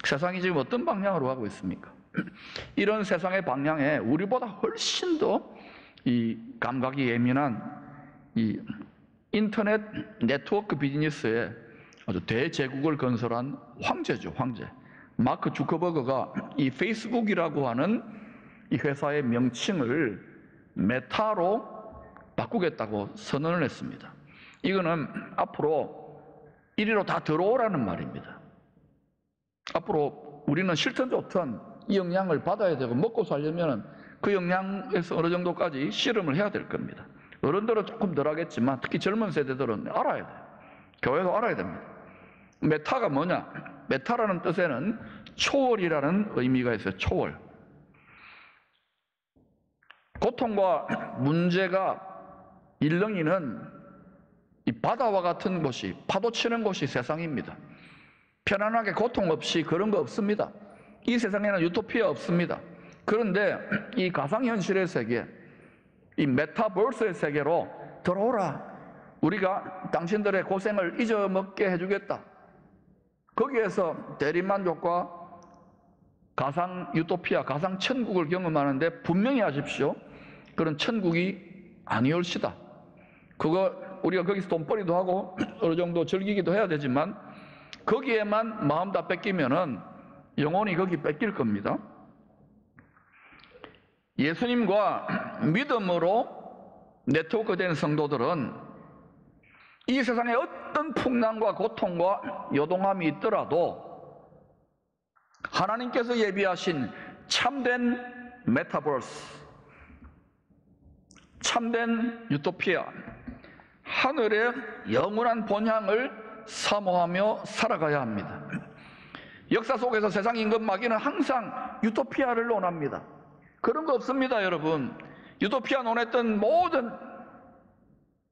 세상이 지금 어떤 방향으로 가고 있습니까? 이런 세상의 방향에 우리보다 훨씬 더 이 감각이 예민한 이 인터넷 네트워크 비즈니스에 아주 대제국을 건설한 황제죠, 황제. 마크 주커버그가 이 페이스북이라고 하는 이 회사의 명칭을 메타로 바꾸겠다고 선언을 했습니다. 이거는 앞으로 이리로 다 들어오라는 말입니다. 앞으로 우리는 싫든 좋든 이 영향을 받아야 되고 먹고 살려면 그 영향에서 어느 정도까지 씨름을 해야 될 겁니다. 어른들은 조금 덜 하겠지만 특히 젊은 세대들은 알아야 돼요. 교회도 알아야 됩니다. 메타가 뭐냐? 메타라는 뜻에는 초월이라는 의미가 있어요. 초월. 고통과 문제가 일렁이는 이 바다와 같은 곳이, 파도 치는 곳이 세상입니다. 편안하게 고통 없이 그런 거 없습니다. 이 세상에는 유토피아 없습니다. 그런데 이 가상현실의 세계, 이 메타버스의 세계로 들어오라. 우리가 당신들의 고생을 잊어먹게 해주겠다. 거기에서 대리만족과 가상 유토피아, 가상 천국을 경험하는데 분명히 하십시오. 그런 천국이 아니올시다. 그거 우리가 거기서 돈벌이도 하고 어느 정도 즐기기도 해야 되지만 거기에만 마음 다 뺏기면은 영혼이 거기 뺏길 겁니다. 예수님과 믿음으로 네트워크된 성도들은 이 세상에 어떤 풍랑과 고통과 요동함이 있더라도 하나님께서 예비하신 참된 메타버스, 참된 유토피아, 하늘의 영원한 본향을 사모하며 살아가야 합니다. 역사 속에서 세상 임금 마귀는 항상 유토피아를 논합니다. 그런 거 없습니다, 여러분. 유토피아 논했던 모든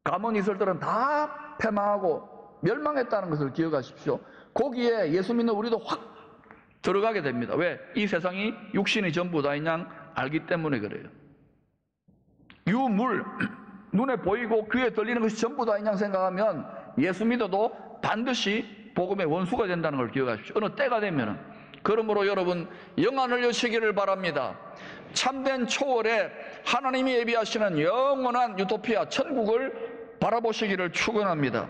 가문 이설들은 다 패망하고 멸망했다는 것을 기억하십시오. 거기에 예수 믿는 우리도 확 들어가게 됩니다. 왜? 이 세상이 육신이 전부 다인 양 알기 때문에 그래요. 유물, 눈에 보이고 귀에 들리는 것이 전부 다인 양 생각하면 예수 믿어도 반드시 복음의 원수가 된다는 걸 기억하십시오. 어느 때가 되면은. 그러므로 여러분 영안을 여시기를 바랍니다. 참된 초월에 하나님이 예비하시는 영원한 유토피아 천국을 바라보시기를 축원합니다.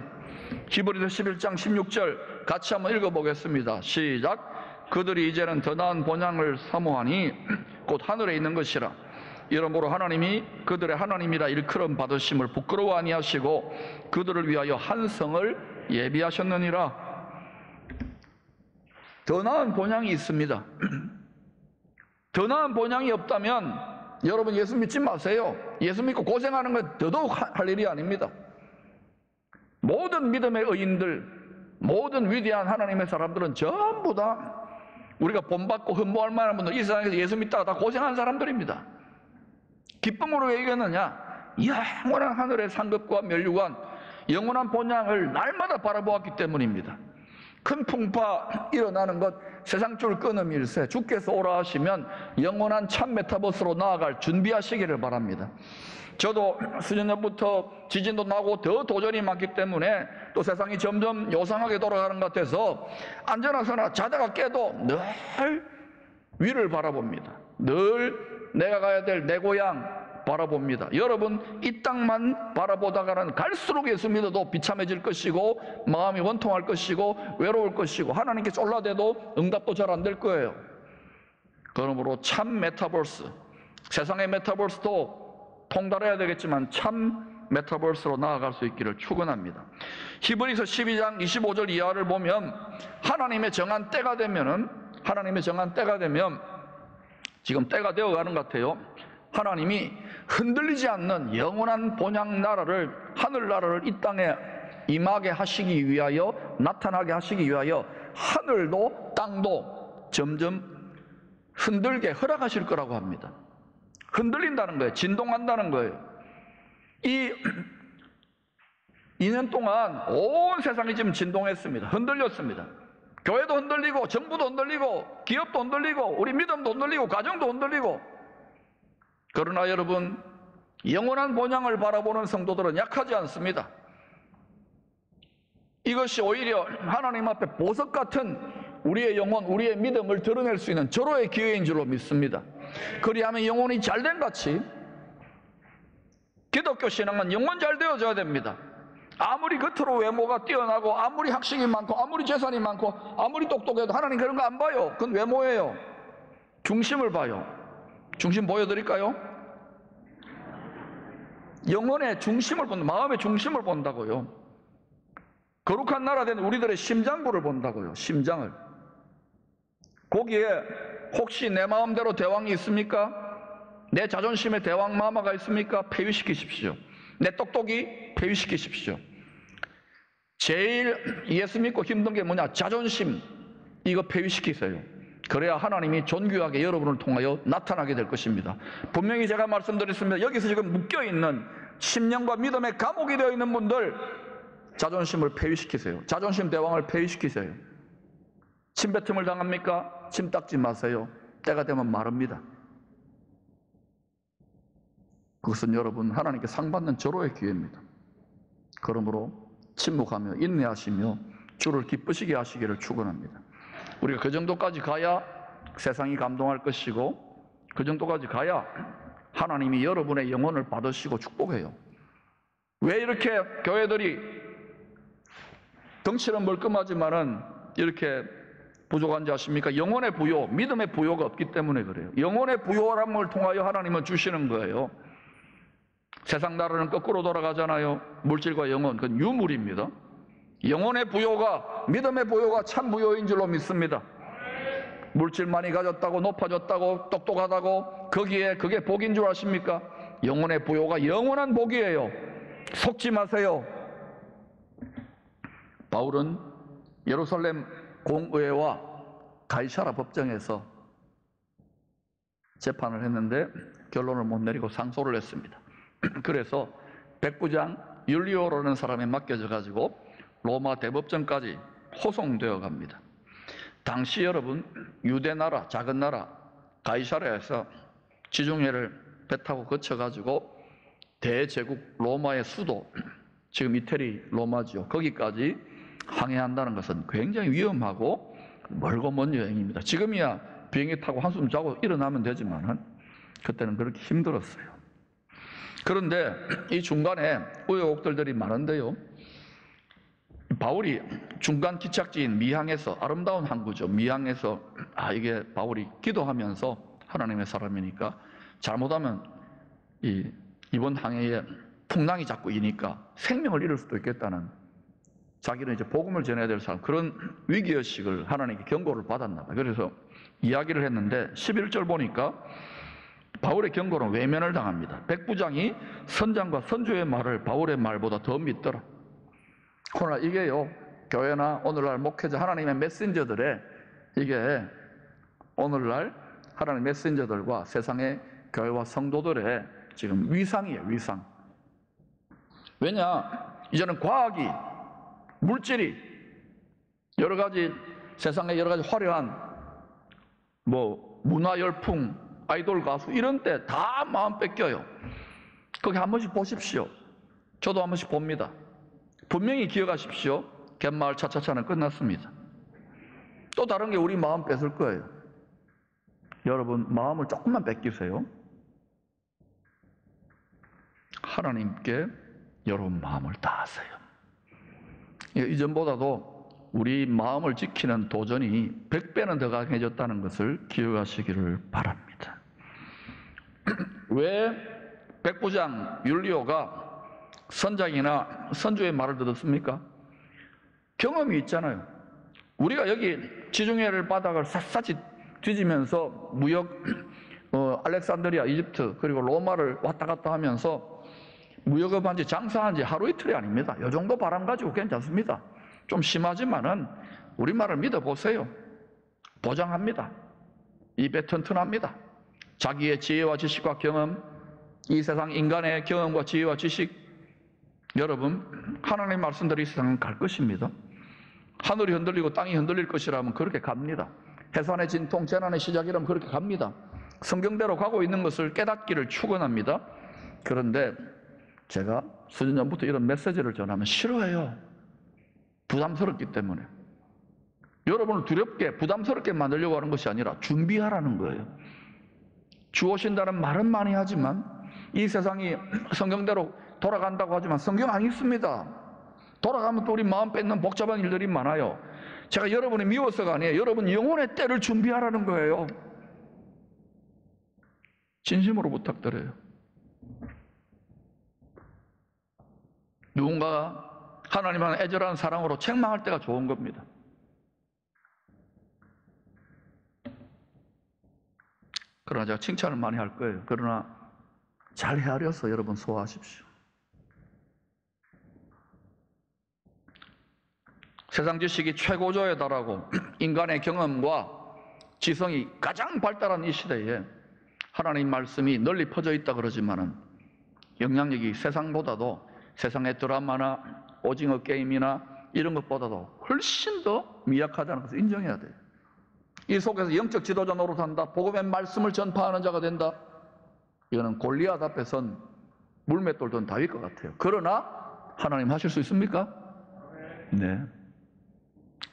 히브리서 11장 16절 같이 한번 읽어보겠습니다. 시작. 그들이 이제는 더 나은 본향을 사모하니 곧 하늘에 있는 것이라. 이러므로 하나님이 그들의 하나님이라 일컬음 받으심을 부끄러워 아니하시고 그들을 위하여 한 성을 예비하셨느니라. 더 나은 본향이 있습니다. 더 나은 본향이 없다면 여러분 예수 믿지 마세요. 예수 믿고 고생하는 건 더더욱 할 일이 아닙니다. 모든 믿음의 의인들, 모든 위대한 하나님의 사람들은 전부 다 우리가 본받고 흠모할 만한 분들, 이 세상에서 예수 믿다가 다 고생한 사람들입니다. 기쁨으로 왜 이겼느냐? 영원한 하늘의 상급과 면류관, 영원한 본향을 날마다 바라보았기 때문입니다. 큰 풍파 일어나는 것 세상줄 끊음 일세. 주께서 오라 하시면 영원한 참 메타버스로 나아갈 준비하시기를 바랍니다. 저도 수년 전부터 지진도 나고 더 도전이 많기 때문에 또 세상이 점점 요상하게 돌아가는 것 같아서 앉아나서나 자다가 깨도 늘 위를 바라봅니다. 늘 내가 가야 될 내 고향 바라봅니다. 여러분 이 땅만 바라보다가는 갈수록 예수 믿어도 비참해질 것이고 마음이 원통할 것이고 외로울 것이고 하나님께 쫄라대도 응답도 잘 안 될 거예요. 그러므로 참 메타버스, 세상의 메타버스도 통달해야 되겠지만 참 메타버스로 나아갈 수 있기를 축원합니다. 히브리서 12장 25절 이하를 보면 하나님의 정한 때가 되면 지금 때가 되어가는 것 같아요. 하나님이 흔들리지 않는 영원한 본향 나라를, 하늘나라를 이 땅에 임하게 하시기 위하여, 나타나게 하시기 위하여 하늘도 땅도 점점 흔들게 허락하실 거라고 합니다. 흔들린다는 거예요. 진동한다는 거예요. 이 2년 동안 온 세상이 지금 진동했습니다. 흔들렸습니다. 교회도 흔들리고, 정부도 흔들리고, 기업도 흔들리고, 우리 믿음도 흔들리고, 가정도 흔들리고. 그러나 여러분, 영원한 본향을 바라보는 성도들은 약하지 않습니다. 이것이 오히려 하나님 앞에 보석 같은 우리의 영혼, 우리의 믿음을 드러낼 수 있는 절호의 기회인 줄로 믿습니다. 그리하면 영혼이 잘된 같이 기독교 신앙은 영혼 잘 되어져야 됩니다. 아무리 겉으로 외모가 뛰어나고, 아무리 학식이 많고, 아무리 재산이 많고, 아무리 똑똑해도 하나님 그런 거 안 봐요. 그건 외모예요. 중심을 봐요. 중심 보여드릴까요? 영혼의 중심을 본다. 마음의 중심을 본다고요. 거룩한 나라 된 우리들의 심장부를 본다고요. 심장을. 거기에 혹시 내 마음대로 대왕이 있습니까? 내 자존심에 대왕 마마가 있습니까? 폐위시키십시오. 내 똑똑이 폐위시키십시오. 제일 예수 믿고 힘든 게 뭐냐? 자존심. 이거 폐위시키세요. 그래야 하나님이 존귀하게 여러분을 통하여 나타나게 될 것입니다. 분명히 제가 말씀드렸습니다. 여기서 지금 묶여있는 심령과 믿음의 감옥이 되어 있는 분들, 자존심을 폐위시키세요. 자존심 대왕을 폐위시키세요. 침뱉음을 당합니까? 침 닦지 마세요. 때가 되면 마릅니다. 그것은 여러분 하나님께 상 받는 절호의 기회입니다. 그러므로 침묵하며 인내하시며 주를 기쁘시게 하시기를 축원합니다. 우리가 그 정도까지 가야 세상이 감동할 것이고, 그 정도까지 가야 하나님이 여러분의 영혼을 받으시고 축복해요. 왜 이렇게 교회들이 덩치는 멀끔하지만은 이렇게 부족한지 아십니까? 영혼의 부요, 믿음의 부요가 없기 때문에 그래요. 영혼의 부요함을 통하여 하나님은 주시는 거예요. 세상 나라는 거꾸로 돌아가잖아요. 물질과 영혼, 그건 유물입니다. 영혼의 부요가, 믿음의 부요가 참 부요인 줄로 믿습니다. 물질 많이 가졌다고, 높아졌다고, 똑똑하다고, 그게 복인 줄 아십니까? 영혼의 부요가 영원한 복이에요. 속지 마세요. 바울은 예루살렘 공의회와 가이사라 법정에서 재판을 했는데 결론을 못 내리고 상소를 했습니다. 그래서 백부장 율리오라는 사람에 맡겨져 가지고 로마 대법정까지 호송되어 갑니다. 당시 여러분 유대 나라, 작은 나라 가이사라에서 지중해를 배 타고 거쳐 가지고 대제국 로마의 수도, 지금 이태리 로마지요, 거기까지 항해한다는 것은 굉장히 위험하고 멀고 먼 여행입니다. 지금이야 비행기 타고 한숨 자고 일어나면 되지만은 그때는 그렇게 힘들었어요. 그런데 이 중간에 우여곡절들이 많은데요, 바울이 중간 기착지인 미항에서, 아름다운 항구죠, 미항에서 이게 바울이 기도하면서, 하나님의 사람이니까 잘못하면 이번 항해에 풍랑이 자꾸 이니까 생명을 잃을 수도 있겠다는, 자기는 이제 복음을 전해야 될 사람, 그런 위기의식을 하나님께 경고를 받았나 봐요. 그래서 이야기를 했는데 11절 보니까 바울의 경고는 외면을 당합니다. 백부장이 선장과 선주의 말을 바울의 말보다 더 믿더라. 그러나 이게요, 교회나 오늘날 목회자, 하나님의 메신저들의, 이게 오늘날 하나님의 메신저들과 세상의 교회와 성도들의 지금 위상이에요, 위상. 왜냐, 이제는 과학이, 물질이, 여러 가지 세상의 여러 가지 화려한 문화 열풍, 아이돌 가수 이런 때 다 마음 뺏겨요. 거기 한 번씩 보십시오. 저도 한 번씩 봅니다. 분명히 기억하십시오. 갯마을 차차차는 끝났습니다. 또 다른 게 우리 마음 뺏을 거예요. 여러분 마음을 조금만 뺏기세요. 하나님께 여러분 마음을 다하세요. 이전보다도 우리 마음을 지키는 도전이 100배는 더 강해졌다는 것을 기억하시기를 바랍니다. 왜 백부장 율리오가 선장이나 선주의 말을 들었습니까? 경험이 있잖아요. 우리가 여기 지중해를 바닥을 샅샅이 뒤지면서 무역, 알렉산드리아, 이집트, 그리고 로마를 왔다 갔다 하면서 무역업 한지 장사한 지 하루 이틀이 아닙니다. 이 정도 바람 가지고 괜찮습니다. 좀 심하지만은 우리 말을 믿어보세요. 보장합니다. 입에 튼튼합니다. 자기의 지혜와 지식과 경험, 이 세상 인간의 경험과 지혜와 지식, 여러분 하나님의 말씀대로 이 세상은 갈 것입니다. 하늘이 흔들리고 땅이 흔들릴 것이라면 그렇게 갑니다. 해산의 진통, 재난의 시작이라면 그렇게 갑니다. 성경대로 가고 있는 것을 깨닫기를 축원합니다. 그런데 제가 수년 전부터 이런 메시지를 전하면 싫어해요. 부담스럽기 때문에. 여러분을 두렵게 부담스럽게 만들려고 하는 것이 아니라 준비하라는 거예요. 주 오신다는 말은 많이 하지만 이 세상이 성경대로 돌아간다고 하지만 성경 안 읽습니다. 돌아가면 또 우리 마음 뺏는 복잡한 일들이 많아요. 제가 여러분이 미워서가 아니에요. 여러분 영혼의 때를 준비하라는 거예요. 진심으로 부탁드려요. 누군가가 하나님은 애절한 사랑으로 책망할 때가 좋은 겁니다. 그러나 제가 칭찬을 많이 할 거예요. 그러나 잘 헤아려서 여러분 소화하십시오. 세상 지식이 최고조에 달하고 인간의 경험과 지성이 가장 발달한 이 시대에 하나님 말씀이 널리 퍼져 있다 그러지만은 영향력이 세상보다도 세상의 드라마나 오징어 게임이나 이런 것보다도 훨씬 더 미약하다는 것을 인정해야 돼요. 이 속에서 영적 지도자 노릇한다, 복음의 말씀을 전파하는 자가 된다, 이거는 골리앗 앞에선 물맷돌 던 다윗 것 같아요. 그러나 하나님 하실 수 있습니까? 네.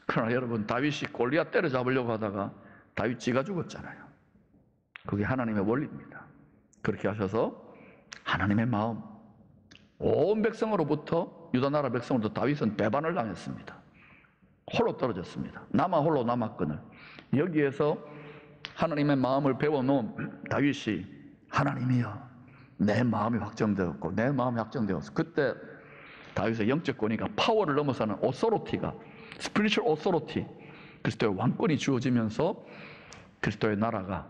그러나 여러분, 다윗이 골리앗 때려잡으려고 하다가 다윗 지가 죽었잖아요. 그게 하나님의 원리입니다. 그렇게 하셔서 하나님의 마음, 온 백성으로부터, 유다 나라 백성으로부터 다윗은 배반을 당했습니다. 홀로 떨어졌습니다. 나만 홀로 남았거늘. 여기에서 하나님의 마음을 배워놓은 다윗이 하나님이여, 내 마음이 확정되었고 내 마음이 확정되었어. 그때 다윗의 영적 권위가 파워를 넘어서는 오소로티가, 스피리추얼 오소로티, 그리스도의 왕권이 주어지면서 그리스도의 나라가,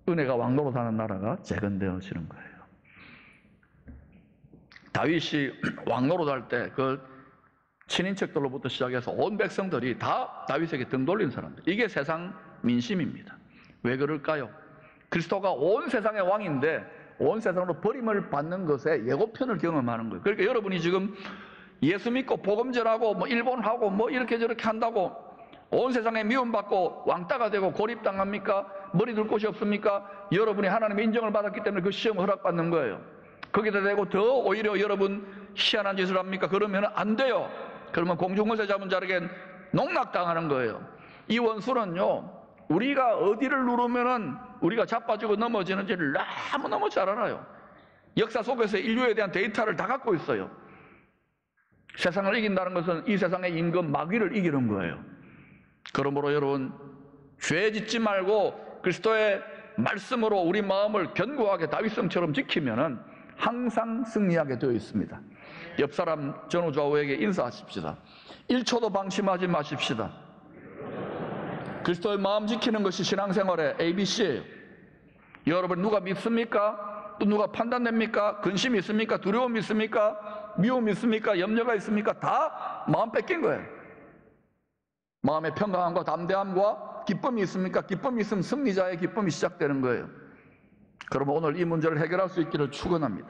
은혜가 왕노릇하는 나라가 재건되어지는 거예요. 다윗이 왕노릇할 때 그 친인척들로부터 시작해서 온 백성들이 다 다윗에게 등 돌린 사람들. 이게 세상 민심입니다. 왜 그럴까요? 그리스도가 온 세상의 왕인데 온 세상으로 버림을 받는 것에 예고편을 경험하는 거예요. 그러니까 여러분이 지금 예수 믿고 복음 전하고 뭐 일본하고 뭐 이렇게 저렇게 한다고 온 세상에 미움받고 왕따가 되고 고립당합니까? 머리 둘 곳이 없습니까? 여러분이 하나님의 인정을 받았기 때문에 그 시험을 허락받는 거예요. 거기다 대고 더 오히려 여러분 희한한 짓을 합니까? 그러면 안 돼요. 그러면 공중권세 잡은 자에겐 농락당하는 거예요. 이 원수는요, 우리가 어디를 누르면은 우리가 자빠지고 넘어지는지를 너무너무 잘 알아요. 역사 속에서 인류에 대한 데이터를 다 갖고 있어요. 세상을 이긴다는 것은 이 세상의 임금 마귀를 이기는 거예요. 그러므로 여러분, 죄 짓지 말고 그리스도의 말씀으로 우리 마음을 견고하게 다윗성처럼 지키면은 항상 승리하게 되어 있습니다. 옆 사람 전후 좌우에게 인사하십시다. 1초도 방심하지 마십시다. 그리스도의 마음 지키는 것이 신앙생활의 ABC예요. 여러분, 누가 믿습니까? 또 누가 판단됩니까? 근심이 있습니까? 두려움이 있습니까? 미움이 있습니까? 염려가 있습니까? 다 마음 뺏긴 거예요. 마음의 평강함과 담대함과 기쁨이 있습니까? 기쁨이 있으면 승리자의 기쁨이 시작되는 거예요. 그러면 오늘 이 문제를 해결할 수 있기를 축원합니다.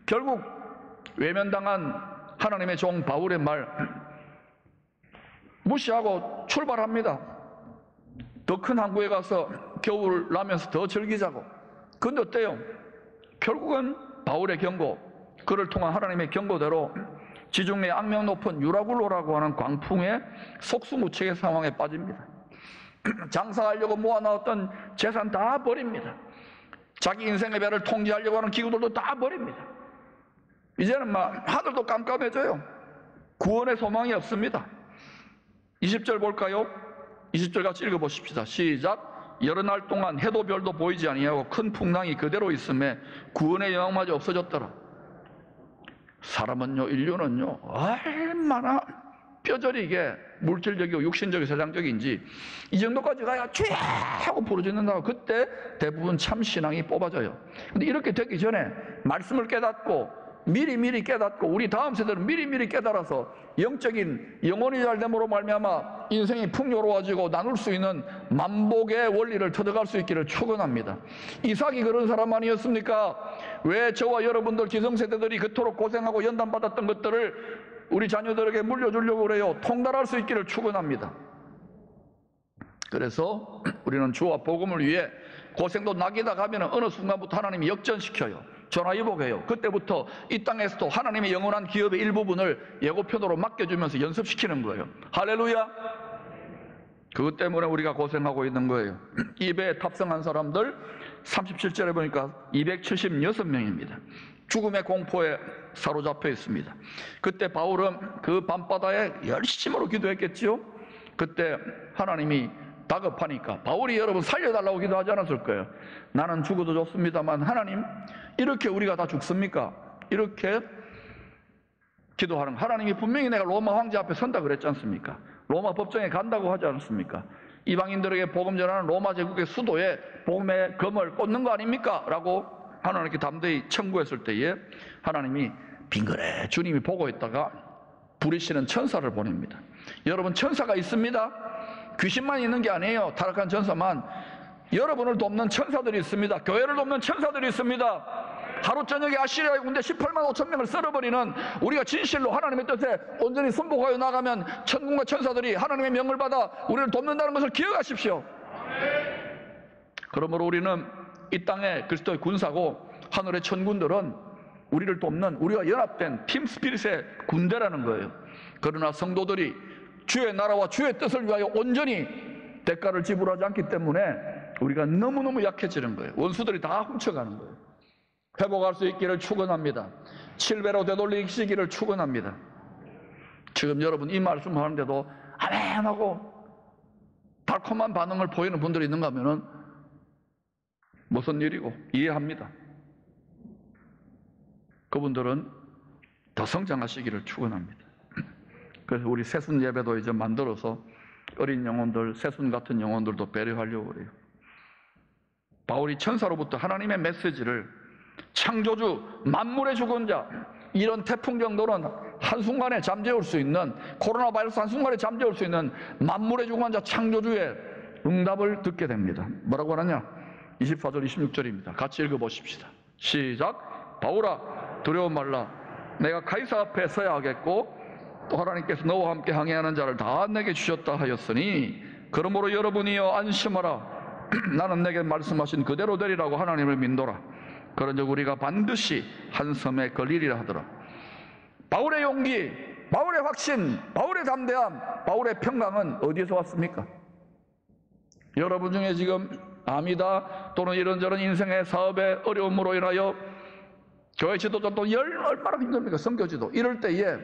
결국 외면당한 하나님의 종 바울의 말 무시하고 출발합니다. 더 큰 항구에 가서 겨울 나면서 더 즐기자고. 근데 어때요? 결국은 바울의 경고, 그를 통한 하나님의 경고대로 지중해 악명 높은 유라굴로라고 하는 광풍의 속수무책의 상황에 빠집니다. 장사하려고 모아놨던 재산 다 버립니다. 자기 인생의 배를 통제하려고 하는 기구들도 다 버립니다. 이제는 막 하늘도 깜깜해져요. 구원의 소망이 없습니다. 20절 볼까요? 20절 같이 읽어보십시다. 시작. 여러 날 동안 해도 별도 보이지 아니하고 큰 풍랑이 그대로 있음에 구원의 영광마저 없어졌더라. 사람은요, 인류는요, 얼마나 뼈저리게 물질적이고 육신적이고 세상적인지 이 정도까지 가야 죄 하고 부르짖는다고. 그때 대부분 참 신앙이 뽑아져요. 근데 이렇게 되기 전에 말씀을 깨닫고 미리미리 깨닫고 우리 다음 세대는 미리미리 깨달아서 영적인 영혼이 잘됨으로 말미암아 인생이 풍요로워지고 나눌 수 있는 만복의 원리를 터득할 수 있기를 축원합니다. 이삭이 그런 사람 아니었습니까? 왜 저와 여러분들 기성세대들이 그토록 고생하고 연단받았던 것들을 우리 자녀들에게 물려주려고 그래요. 통달할 수 있기를 축원합니다. 그래서 우리는 주와 복음을 위해 고생도 낙이다 가면 어느 순간부터 하나님이 역전시켜요. 전화위복해요. 그때부터 이 땅에서도 하나님의 영원한 기업의 일부분을 예고편으로 맡겨주면서 연습시키는 거예요. 할렐루야. 그것 때문에 우리가 고생하고 있는 거예요. 이 배에 탑승한 사람들 37절에 보니까 276명입니다. 죽음의 공포에 사로잡혀 있습니다. 그때 바울은 그 밤바다에 열심으로 기도했겠지요. 그때 하나님이 다급하니까 바울이 여러분 살려달라고 기도하지 않았을 거예요. 나는 죽어도 좋습니다만 하나님, 이렇게 우리가 다 죽습니까? 이렇게 기도하는, 하나님이 분명히 내가 로마 황제 앞에 선다 그랬지 않습니까? 로마 법정에 간다고 하지 않았습니까? 이방인들에게 복음 전하는 로마 제국의 수도에 복음의 검을 꽂는 거 아닙니까? 라고 하나님께 담대히 청구했을 때에 하나님이 빙그레 주님이 보고 있다가 부리시는 천사를 보냅니다. 여러분, 천사가 있습니다. 귀신만 있는 게 아니에요. 타락한 천사만. 여러분을 돕는 천사들이 있습니다. 교회를 돕는 천사들이 있습니다. 하루 저녁에 아시리아의 군대 18만 5천 명을 썰어버리는, 우리가 진실로 하나님의 뜻에 온전히 순복하여 나가면 천군과 천사들이 하나님의 명을 받아 우리를 돕는다는 것을 기억하십시오. 그러므로 우리는 이 땅에 그리스도의 군사고 하늘의 천군들은 우리를 돕는, 우리가 연합된 팀 스피릿의 군대라는 거예요. 그러나 성도들이 주의 나라와 주의 뜻을 위하여 온전히 대가를 지불하지 않기 때문에 우리가 너무너무 약해지는 거예요. 원수들이 다 훔쳐가는 거예요. 회복할 수 있기를 축원합니다. 7배로 되돌리시기를 축원합니다. 지금 여러분 이 말씀 하는데도 아멘 하고 달콤한 반응을 보이는 분들이 있는가 하면은 무슨 일이고 이해합니다. 그분들은 더 성장하시기를 축원합니다. 그래서 우리 새순 예배도 이제 만들어서 어린 영혼들, 새순 같은 영혼들도 배려하려고 그래요. 바울이 천사로부터 하나님의 메시지를 창조주, 만물의 주권자, 이런 태풍 정도는 한순간에 잠재울 수 있는, 코로나 바이러스 한순간에 잠재울 수 있는 만물의 주권자 창조주의 응답을 듣게 됩니다. 뭐라고 하느냐? 24절 26절입니다. 같이 읽어보십시다. 시작. 바울아, 두려워 말라. 내가 가이사 앞에 서야 하겠고 또 하나님께서 너와 함께 항해하는 자를 다 내게 주셨다 하였으니 그러므로 여러분이여 안심하라. 나는 내게 말씀하신 그대로 되리라고 하나님을 믿노라. 그런즉 우리가 반드시 한 섬에 걸리리라 하더라. 바울의 용기, 바울의 확신, 바울의 담대함, 바울의 평강은 어디에서 왔습니까? 여러분 중에 지금 암이다 또는 이런저런 인생의 사업의 어려움으로 인하여 교회 지도자 또 얼마나 힘듭니까? 선교지도. 이럴 때에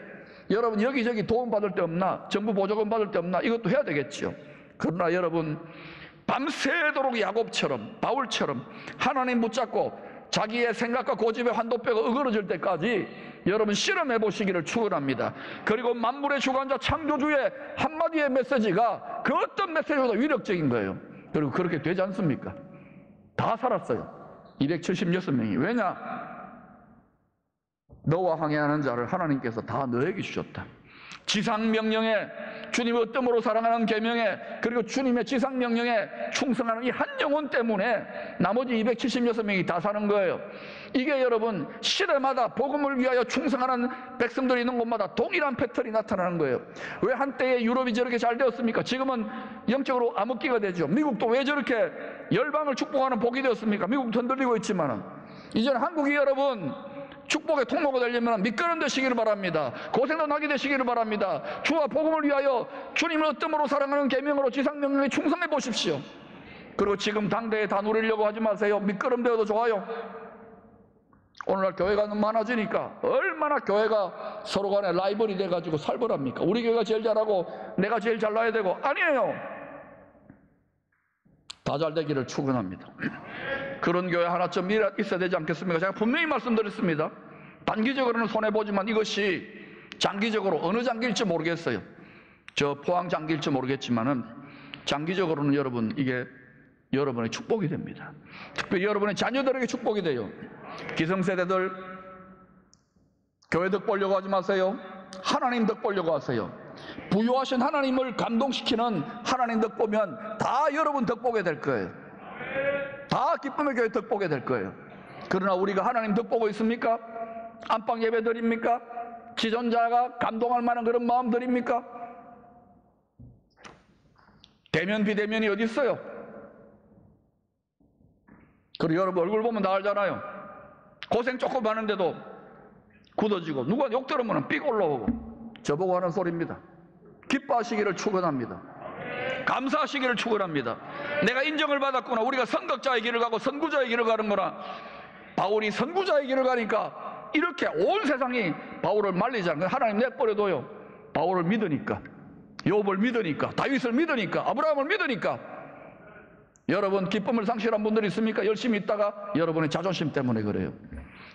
여러분 여기저기 도움 받을 데 없나? 정부 보조금 받을 데 없나? 이것도 해야 되겠죠. 그러나 여러분 밤새도록 야곱처럼, 바울처럼 하나님 붙잡고 자기의 생각과 고집의 환도뼈가 어그러질 때까지 여러분 실험해 보시기를 축원합니다. 그리고 만물의 주관자 창조주의 한마디의 메시지가 그 어떤 메시지보다 위력적인 거예요. 그리고 그렇게 되지 않습니까? 다 살았어요. 276명이. 왜냐? 너와 항해하는 자를 하나님께서 다 너에게 주셨다. 지상명령에, 주님의 어뜸으로 사랑하는 계명에, 그리고 주님의 지상명령에 충성하는 이 한 영혼 때문에 나머지 276명이 다 사는 거예요. 이게 여러분 시대마다 복음을 위하여 충성하는 백성들이 있는 곳마다 동일한 패턴이 나타나는 거예요. 왜 한때에 유럽이 저렇게 잘 되었습니까? 지금은 영적으로 암흑기가 되죠. 미국도 왜 저렇게 열방을 축복하는 복이 되었습니까? 미국도 흔들리고 있지만은 이제는 한국이 여러분 축복의 통로가 되려면 미끄럼 되시기를 바랍니다. 고생도 나게 되시기를 바랍니다. 주와 복음을 위하여 주님을 어뜸으로 사랑하는 계명으로 지상명령에 충성해 보십시오. 그리고 지금 당대에 다 누리려고 하지 마세요. 미끄럼 되어도 좋아요. 오늘날 교회가 너무 많아지니까 얼마나 교회가 서로 간에 라이벌이 돼가지고 살벌합니까? 우리 교회가 제일 잘하고 내가 제일 잘나야 되고. 아니에요. 다 잘되기를 축원합니다. 그런 교회 하나쯤 있어야 되지 않겠습니까? 제가 분명히 말씀드렸습니다. 단기적으로는 손해보지만 이것이 장기적으로 어느 장기일지 모르겠어요. 저 포항 장기일지 모르겠지만은 장기적으로는 여러분 이게 여러분의 축복이 됩니다. 특별히 여러분의 자녀들에게 축복이 돼요. 기성세대들 교회 덕 보려고 하지 마세요. 하나님 덕 보려고 하세요. 부유하신 하나님을 감동시키는 하나님 덕 보면 다 여러분 덕 보게 될 거예요. 다 기쁨의 교회 덕 보게 될 거예요. 그러나 우리가 하나님 덕 보고 있습니까? 안방 예배 드립니까? 지존자가 감동할 만한 그런 마음들입니까? 대면 비대면이 어디 있어요? 그리고 여러분 얼굴 보면 다 알잖아요. 고생 조금 하는데도 굳어지고 누가 욕 들으면 삑 올라오고 저보고 하는 소리입니다. 기뻐하시기를 축원합니다. 감사하시기를 축원합니다. 내가 인정을 받았구나. 우리가 선각자의 길을 가고 선구자의 길을 가는 거나 바울이 선구자의 길을 가니까 이렇게 온 세상이 바울을 말리지 않는 거예요. 하나님 내버려둬요. 바울을 믿으니까, 욥을 믿으니까, 다윗을 믿으니까, 아브라함을 믿으니까. 여러분 기쁨을 상실한 분들이 있습니까? 열심히 있다가 여러분의 자존심 때문에 그래요.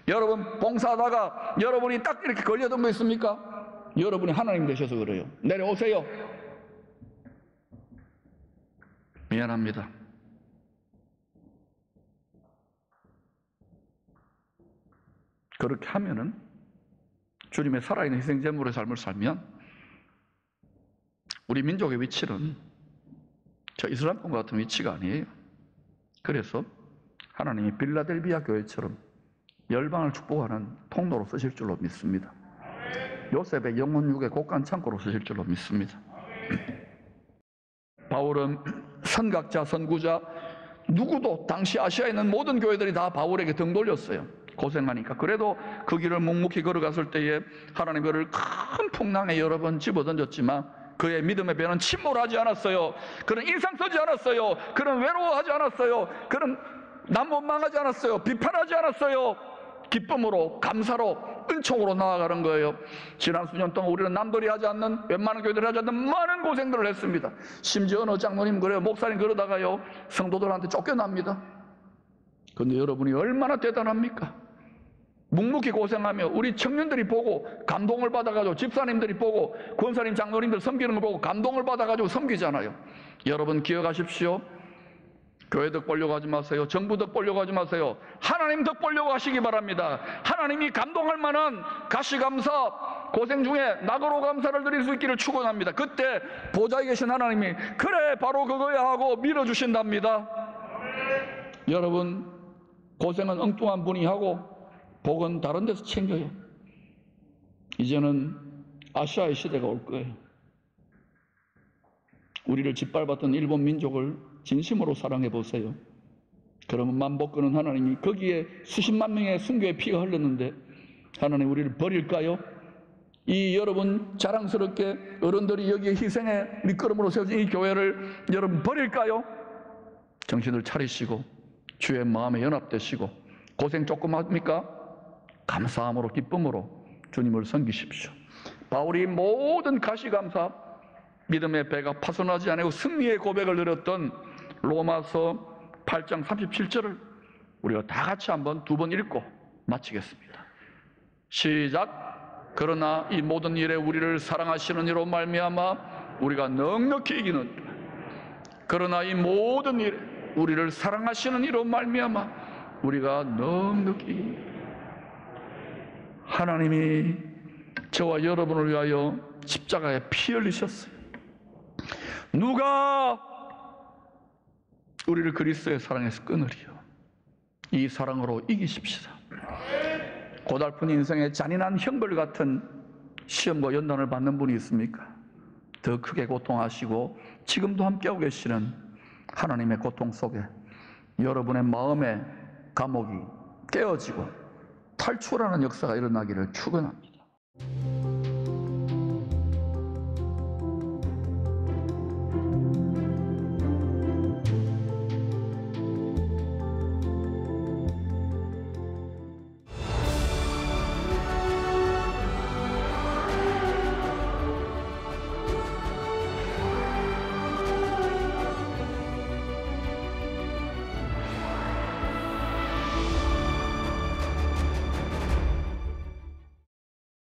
여러분 봉사하다가 여러분이 딱 이렇게 걸려든 거 있습니까? 여러분이 하나님 되셔서 그래요. 내려오세요. 미안합니다. 그렇게 하면은 주님의 살아있는 희생제물의 삶을 살면 우리 민족의 위치는 저 이슬람권 같은 위치가 아니에요. 그래서 하나님이 빌라델비아 교회처럼 열방을 축복하는 통로로 쓰실 줄로 믿습니다. 요셉의 영혼육의 곡간 창고로 쓰실 줄로 믿습니다. 바울은 선각자, 선구자, 누구도 당시 아시아에 있는 모든 교회들이 다 바울에게 등 돌렸어요. 고생하니까. 그래도 그 길을 묵묵히 걸어갔을 때에 하나님 그를 큰 풍랑에 여러 번 집어던졌지만 그의 믿음의 배는 침몰하지 않았어요. 그는 인상 쓰지 않았어요. 그는 외로워하지 않았어요. 그는 남 원망하지 않았어요. 비판하지 않았어요. 기쁨으로, 감사로, 은총으로 나아가는 거예요. 지난 수년 동안 우리는 남들이 하지 않는, 웬만한 교회들이 하지 않는 많은 고생들을 했습니다. 심지어 어느 장로님 그래요. 목사님 그러다가요 성도들한테 쫓겨납니다. 그런데 여러분이 얼마나 대단합니까? 묵묵히 고생하며 우리 청년들이 보고 감동을 받아가지고, 집사님들이 보고 권사님, 장로님들 섬기는 걸 보고 감동을 받아가지고 섬기잖아요. 여러분 기억하십시오. 교회 덕 보려고 하지 마세요. 정부 덕 보려고 하지 마세요. 하나님 덕 보려고 하시기 바랍니다. 하나님이 감동할 만한 가시감사, 고생 중에 낙으로 감사를 드릴 수 있기를 축원합니다. 그때 보좌에 계신 하나님이 그래 바로 그거야 하고 밀어주신답니다. 여러분 고생은 엉뚱한 분이 하고 복은 다른 데서 챙겨요. 이제는 아시아의 시대가 올 거예요. 우리를 짓밟았던 일본 민족을 진심으로 사랑해 보세요. 그러면 만복하는 하나님이 거기에 수십만 명의 순교의 피가 흘렀는데 하나님 우리를 버릴까요? 이 여러분 자랑스럽게 어른들이 여기에 희생의 밑거름으로 세워진 이 교회를 여러분 버릴까요? 정신을 차리시고 주의 마음에 연합되시고 고생 조금 합니까? 감사함으로 기쁨으로 주님을 섬기십시오. 바울이 모든 가시감사 믿음의 배가 파손하지 않고 승리의 고백을 드렸던 로마서 8장 37절을 우리가 다 같이 한번 두 번 읽고 마치겠습니다. 시작. 그러나 이 모든 일에 우리를 사랑하시는 이로 말미암아 우리가 넉넉히 이기는, 그러나 이 모든 일에 우리를 사랑하시는 이로 말미암아 우리가 넉넉히 이깁니다. 하나님이 저와 여러분을 위하여 십자가에 피 흘리셨어요. 누가 우리를 그리스도의 사랑에서 끊으리요? 이 사랑으로 이기십시다. 고달픈 인생의 잔인한 형벌 같은 시험과 연단을 받는 분이 있습니까? 더 크게 고통하시고 지금도 함께하고 계시는 하나님의 고통 속에 여러분의 마음의 감옥이 깨어지고 탈출하는 역사가 일어나기를 축원합니다.